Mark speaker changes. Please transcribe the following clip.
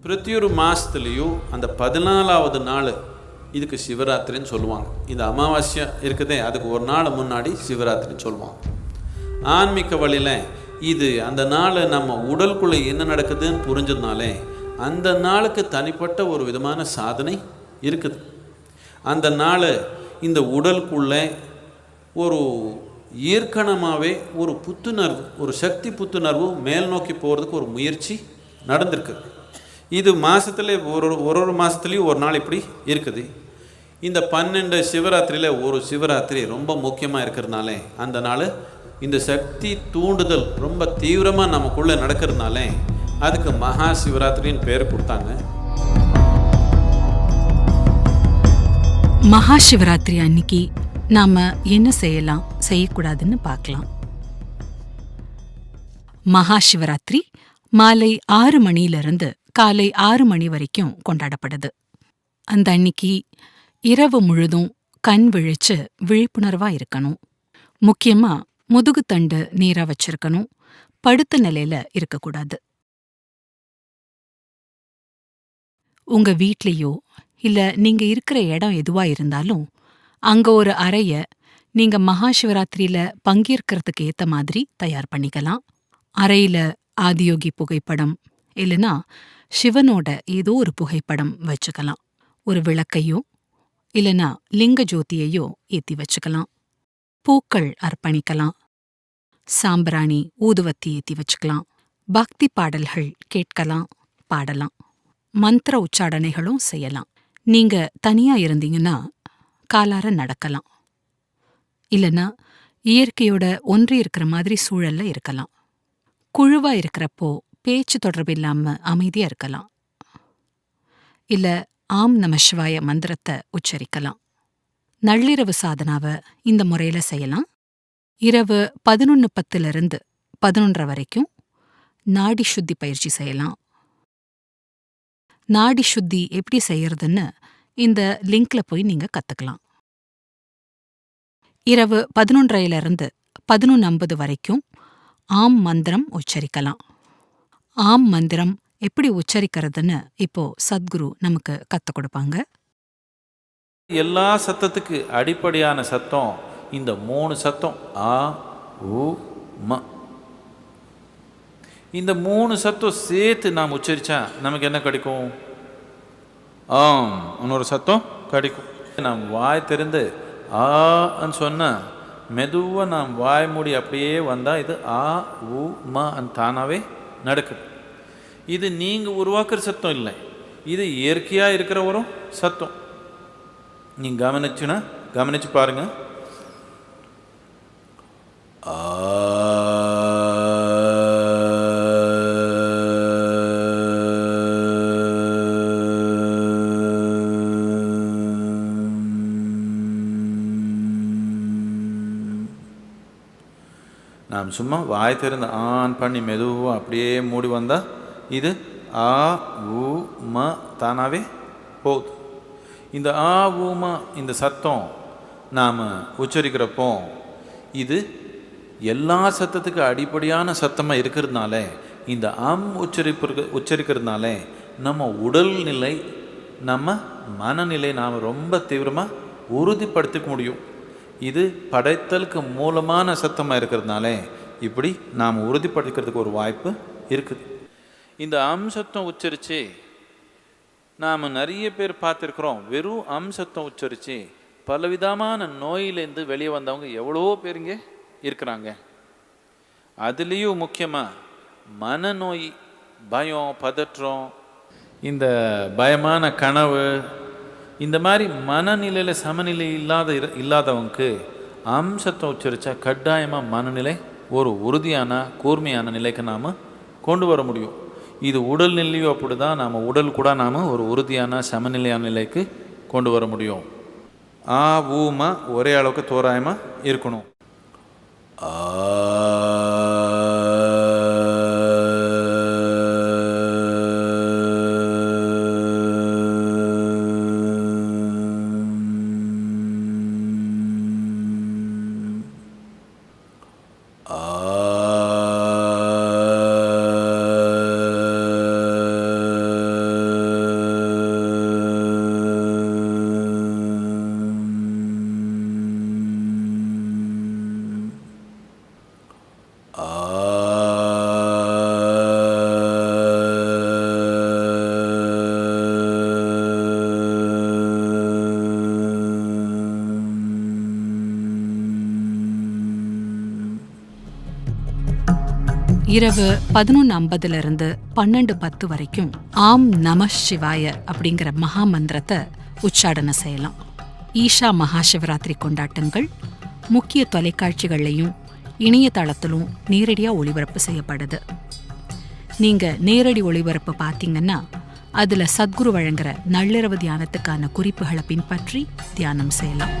Speaker 1: பிரதியொரு மாதத்துலேயும் அந்த 14வது நாள் இதுக்கு சிவராத்திரின்னு சொல்லுவாங்க. இந்த அமாவாஸ்யை இருக்குதே, அதுக்கு ஒரு நாள் முன்னாடி சிவராத்திரின்னு சொல்லுவாங்க. ஆன்மீக வழியில் இது அந்த நாள் நம்ம உடலுக்குள்ளே என்ன நடக்குதுன்னு புரிஞ்சதுனாலே அந்த நாளுக்கு தனிப்பட்ட ஒரு விதமான சாதனை இருக்குது. அந்த நாள் இந்த உடலுக்குள்ளே ஒரு ஏற்கனமாகவே ஒரு புத்துணர்வு, ஒரு சக்தி புத்துணர்வு மேல் நோக்கி போகிறதுக்கு ஒரு முயற்சி நடந்திருக்கு. இது மாதத்துல ஒரு மாதத்துலேயும் ஒரு நாள் இப்படி இருக்குது. இந்த 12 சிவராத்திரியில் ஒரு சிவராத்திரி ரொம்ப முக்கியமாக இருக்கிறதுனாலே அந்த நாள் இந்த சக்தி தூண்டுதல் ரொம்ப தீவிரமாக நமக்குள்ளே நடக்கிறதுனாலே அதுக்கு மகா சிவராத்திரின்னு பேர் கொடுத்தாங்க.
Speaker 2: மகா சிவராத்திரி அன்னைக்கு நாம என்ன செய்யலாம், செய்யக்கூடாதுன்னு பார்க்கலாம். மகா சிவராத்திரி மாலை 6 மணியிலிருந்து காலை 6 மணி வரைக்கும் கொண்டாடப்படுது. அந்த அன்னைக்கு இரவு முழுதும் கண் விழிச்சு விழிப்புணர்வா இருக்கணும். முக்கியமா முதுகுத்தண்டு நேரா வச்சிருக்கணும். படுத்த நிலையில இருக்கக்கூடாது. உங்க வீட்லேயோ இல்ல நீங்க இருக்கிற இடம் எதுவா இருந்தாலும் அங்க ஒரு அறைய நீங்க மகா சிவராத்திரியில பங்கேற்கிறதுக்கு ஏத்த மாதிரி தயார் பண்ணிக்கலாம். அறையில ஆதியோகி புகைப்படம் இல்லைன்னா சிவனோட ஏதோ ஒரு புகைப்படம் வச்சுக்கலாம். ஒரு விளக்கையோ இல்லைன்னா லிங்க ஜோதியையோ ஏத்தி வச்சுக்கலாம். பூக்கள் அர்ப்பணிக்கலாம். சாம்பிராணி ஊதுவத்தி ஏத்தி வச்சுக்கலாம். பக்தி பாடல்கள் கேட்கலாம், பாடலாம். மந்திர உச்சாடனைகளும் செய்யலாம். நீங்க தனியா இருந்தீங்கன்னா காலார நடக்கலாம். இல்லைன்னா இயற்கையோட ஒன்றி இருக்கிற மாதிரி சூழல்ல இருக்கலாம். குழுவா இருக்கிறப்போ பேச்சு தொடர்பு இல்லாம அமைதியா இருக்கலாம். இல்ல ஆம் நம சிவாய மந்திரத்தை உச்சரிக்கலாம். நள்ளிரவு சாதனாவை இந்த முறையில செய்யலாம். இரவு 11:10 11 வரைக்கும் நாடி சுத்தி பயிற்சி செய்யலாம். நாடி சுத்தி எப்படி செய்யறதுன்னு இந்த லிங்க்ல போய் நீங்க கத்துக்கலாம். இரவு 11:30 11:50 வரைக்கும் ஆம் மந்திரம் உச்சரிக்கலாம். ஆம் மந்திரம் எப்படி உச்சரிக்கிறதுன்னு இப்போ சத்குரு நமக்கு கத்துக் கொடுப்பாங்க.
Speaker 1: எல்லா சத்தத்துக்கு அடிப்படையான சத்தம் இந்த 3 சத்தம் ஆ உ ம. இந்த 3 சத்தம் சேர்த்து நாம் உச்சரித்தா நமக்கு என்ன கிடைக்கும்? ஆம் இன்னொரு சத்தம் கிடைக்கும். நாம் வாய் திறந்து ஆன்னு சொன்னால் மெதுவாக நாம் வாய் மூடி அப்படியே வந்தால் இது ஆ உ ம தானாகவே நடக்குது. இது நீங்கள் உருவாக்குற சத்தம் இல்லை, இது இயற்கையாக இருக்கிற ஒரு சத்தம். நீங்கள் கவனிச்சு பாருங்க. நாம் சும்மா வாய் திறந்து ஆன் பண்ணி மெதுவாக அப்படியே மூடி வந்தால் இது ஆ உ ம தானாகவே போகுது. இந்த ஆ உ ம இந்த சத்தம் நாம் உச்சரிக்கிறப்போ இது எல்லா சத்தத்துக்கு அடிப்படையான சத்தமாக இருக்கிறதுனால இந்த உச்சரிக்கிறதுனால நம்ம உடல்நிலை நம்ம மனநிலை நாம் ரொம்ப தீவிரமாக உறுதிப்படுத்திக்க முடியும். இது படைத்தலுக்கு மூலமான சத்தமாக இருக்கிறதுனால இப்படி நாம் உறுதிப்படுத்திக்கிறதுக்கு ஒரு வாய்ப்பு இருக்குது. இந்த சத்தம் உச்சரித்து நாம் நிறைய பேர் பார்த்துருக்குறோம். வெறும் சத்தம் உச்சரித்து பலவிதமான நோயிலேருந்து வெளியே வந்தவங்க எவ்வளோ பேருங்க இருக்கிறாங்க. அதுலேயும் முக்கியமாக மனநோய், பயம், பதற்றம், இந்த பயமான கனவு, இந்த மாதிரி மனநிலையில் சமநிலை இல்லாதவங்களுக்கு சத்தம் உச்சரித்தா கட்டாயமாக மனநிலை ஒரு உறுதியான கூர்மையான நிலைக்கு நாம் கொண்டு வர முடியும். இது உடல்நிலையும் அப்படி தான். நாம் உடல் கூட நாம் ஒரு உறுதியான சமநிலையான நிலைக்கு கொண்டு வர முடியும். ஆ ஊமா ஒரே அளவுக்கு தோராயமாக இருக்கணும். ஆ
Speaker 2: இரவு 11:50 12:10 வரைக்கும் ஆம் நம சிவாய அப்படிங்கிற மகா மந்திரத்தை உச்சாடனம் செய்யலாம். ஈஷா மகாசிவராத்திரி கொண்டாட்டங்கள் முக்கிய தொலைக்காட்சிகள்லையும் இணையதளத்திலும் நேரடியாக ஒளிபரப்பு செய்யப்படுது. நீங்கள் நேரடி ஒளிபரப்பு பார்த்தீங்கன்னா அதில் சத்குரு வழங்குற நள்ளிரவு தியானத்துக்கான குறிப்புகளை பின்பற்றி தியானம் செய்யலாம்.